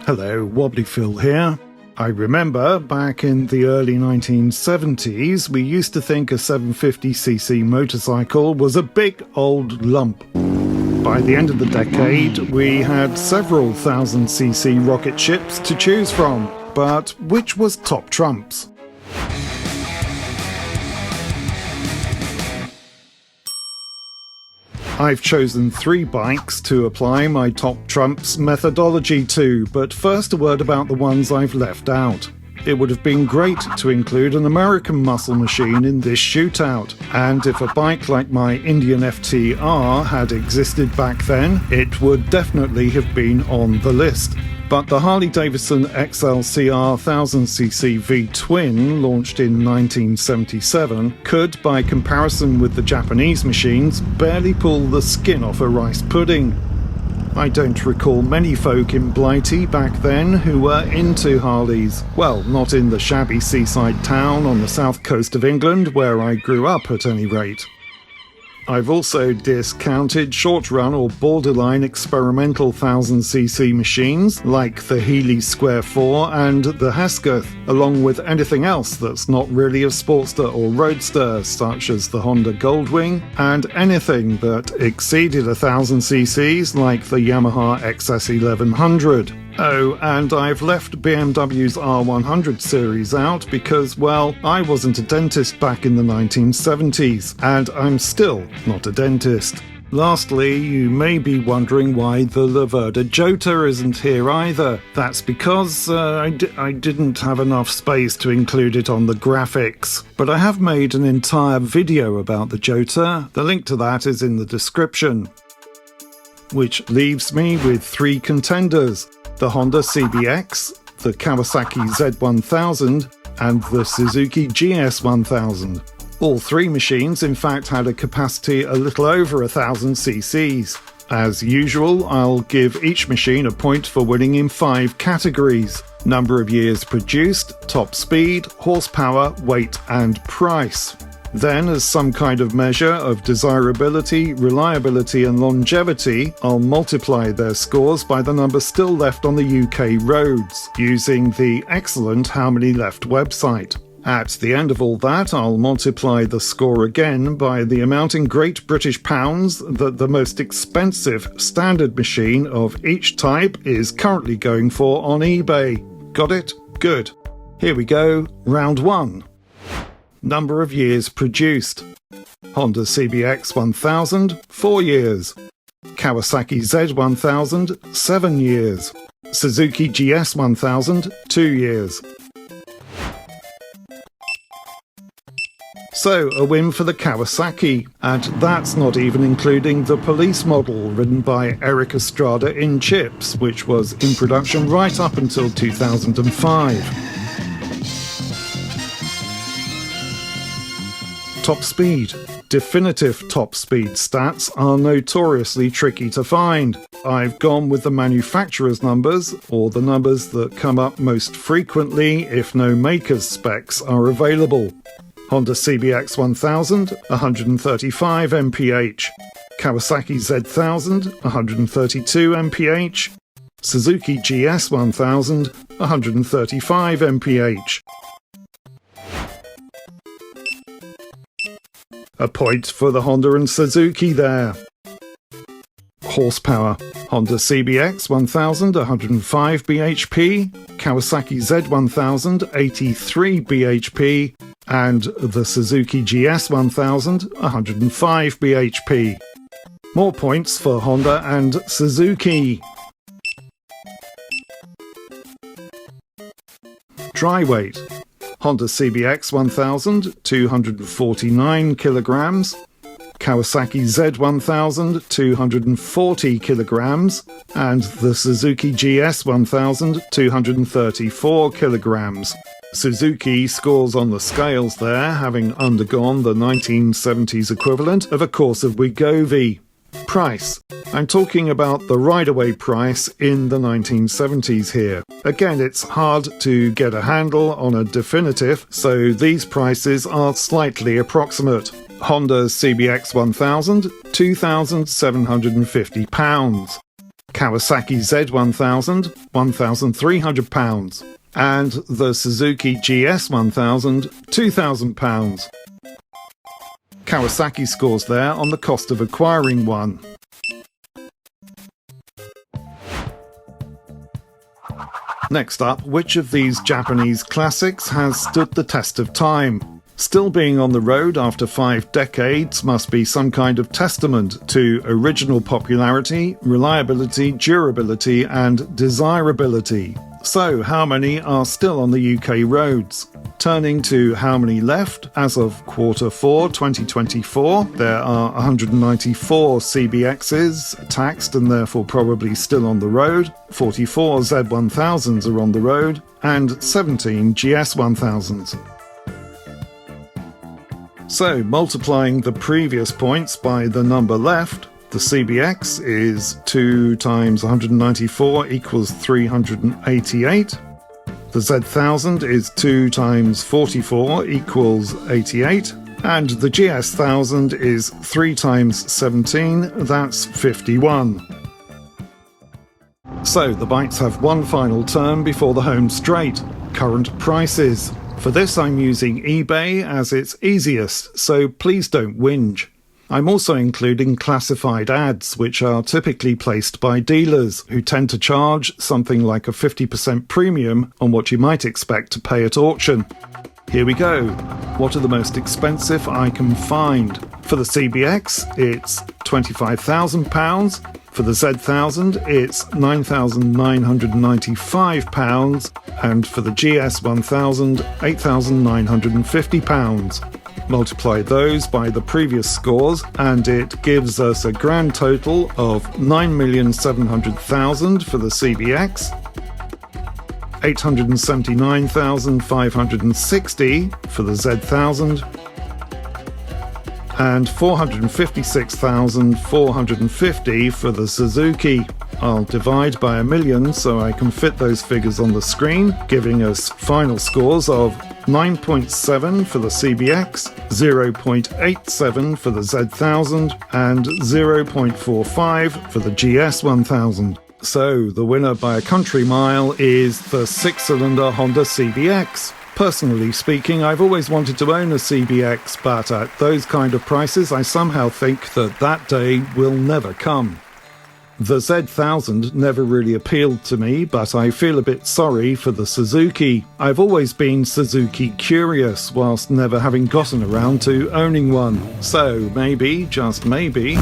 Hello, Wobbly Phil here. I remember back in the early 1970s, we used to think a 750cc motorcycle was a big old lump. By the end of the decade, we had several 1000cc rocket ships to choose from, but which was top trumps? I've chosen 3 bikes to apply my top trumps methodology to, but first a word about the ones I've left out. It would have been great to include an American muscle machine in this shootout, and if a bike like my Indian FTR had existed back then, it would definitely have been on the list. But the Harley Davidson XLCR 1000cc V-twin, launched in 1977, could, by comparison with the Japanese machines, barely pull the skin off a rice pudding. I don't recall many folk in Blighty back then who were into Harleys. Well, not in the shabby seaside town on the south coast of England, where I grew up at any rate. I've also discounted short-run or borderline experimental 1000cc machines like the Healey Square 4 and the Hesketh, along with anything else that's not really a sportster or roadster, such as the Honda Goldwing, and anything that exceeded 1000cc's like the Yamaha XS1100. Oh, and I've left BMW's R100 series out because, well, I wasn't a dentist back in the 1970s, and I'm still not a dentist. Lastly, you may be wondering why the Laverda Jota isn't here either. That's because I didn't have enough space to include it on the graphics. But I have made an entire video about the Jota. The link to that is in the description. Which leaves me with 3 contenders: the Honda CBX, the Kawasaki Z1000, and the Suzuki GS1000. All 3 machines in fact had a capacity a little over 1000cc's. As usual, I'll give each machine a point for winning in 5 categories: number of years produced, top speed, horsepower, weight and price. Then, as some kind of measure of desirability, reliability and longevity, I'll multiply their scores by the number still left on the UK roads, using the excellent How Many Left website. At the end of all that, I'll multiply the score again by the amount in Great British pounds that the most expensive standard machine of each type is currently going for on eBay. Got it? Good. Here we go, round 1. Number of years produced: Honda CBX 1000, 4 years. Kawasaki Z1000, 7 years. Suzuki GS1000, 2 years. So, a win for the Kawasaki, and that's not even including the police model ridden by Eric Estrada in chips, which was in production right up until 2005. Top speed. Definitive top speed stats are notoriously tricky to find. I've gone with the manufacturer's numbers, or the numbers that come up most frequently if no maker's specs are available. Honda CBX 1000, 135 mph. Kawasaki Z1000, 132 mph. Suzuki GS1000, 135 mph. A point for the Honda and Suzuki there. Horsepower: Honda CBX 1000, 105 bhp, Kawasaki Z1000, 83 bhp, and the Suzuki GS1000, 105 bhp. More points for Honda and Suzuki. Dry weight: Honda CBX 1000, 249 kilograms, Kawasaki Z1000, 240 kilograms, and the Suzuki GS1000, 234 kilograms. Suzuki scores on the scales there, having undergone the 1970s equivalent of a course of Wegovy. Price: I'm talking about the ride-away price in the 1970s here. Again, it's hard to get a handle on a definitive, so these prices are slightly approximate. Honda CBX 1000, £2,750. Kawasaki Z1000, £1,300, and the Suzuki GS1000, £2,000. Kawasaki scores there on the cost of acquiring one. Next up, which of these Japanese classics has stood the test of time? Still being on the road after 5 decades must be some kind of testament to original popularity, reliability, durability, and desirability. So, how many are still on the UK roads? Turning to how many left, as of Q4 2024, there are 194 CBXs taxed and therefore probably still on the road, 44 Z1000s are on the road, and 17 GS1000s. So, multiplying the previous points by the number left, the CBX is 2 times 194 equals 388. The Z1000 is 2 times 44 equals 88. And the GS1000 is 3 times 17, that's 51. So, the bikes have one final term before the home straight: current prices. For this I'm using eBay as it's easiest, so please don't whinge. I'm also including classified ads, which are typically placed by dealers, who tend to charge something like a 50% premium on what you might expect to pay at auction. Here we go. What are the most expensive I can find? For the CBX, it's £25,000. For the Z1000, it's £9,995. And for the GS1000, £8,950. Multiply those by the previous scores and it gives us a grand total of $9,700,000 for the CBX, $879,560 for the Z1000, and $456,450 for the Suzuki. I'll divide by 1,000,000 so I can fit those figures on the screen, giving us final scores of 9.7 for the CBX, 0.87 for the Z1000, and 0.45 for the GS1000. So, the winner by a country mile is the 6-cylinder Honda CBX. Personally speaking, I've always wanted to own a CBX, but at those kind of prices, I somehow think that day will never come. The Z1000 never really appealed to me, but I feel a bit sorry for the Suzuki. I've always been Suzuki curious, whilst never having gotten around to owning one. So maybe, just maybe,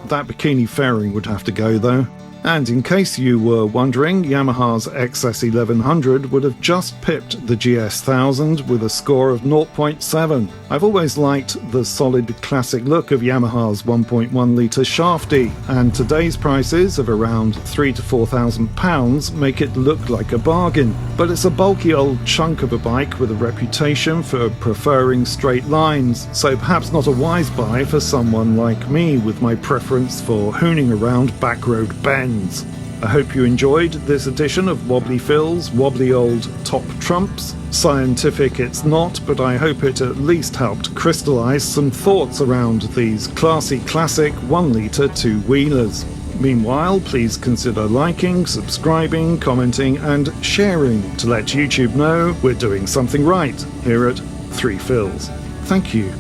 that bikini fairing would have to go though. And in case you were wondering, Yamaha's XS1100 would have just pipped the GS1000 with a score of 0.7. I've always liked the solid classic look of Yamaha's 1.1 litre shafty, and today's prices of around £3,000 to £4,000 make it look like a bargain. But it's a bulky old chunk of a bike with a reputation for preferring straight lines, so perhaps not a wise buy for someone like me with my preference for hooning around backroad bends. I hope you enjoyed this edition of Wobbly Phil's Wobbly Old Top Trumps. Scientific it's not, but I hope it at least helped crystallise some thoughts around these classy classic 1 litre two-wheelers. Meanwhile, please consider liking, subscribing, commenting and sharing to let YouTube know we're doing something right here at 3 Phils. Thank you.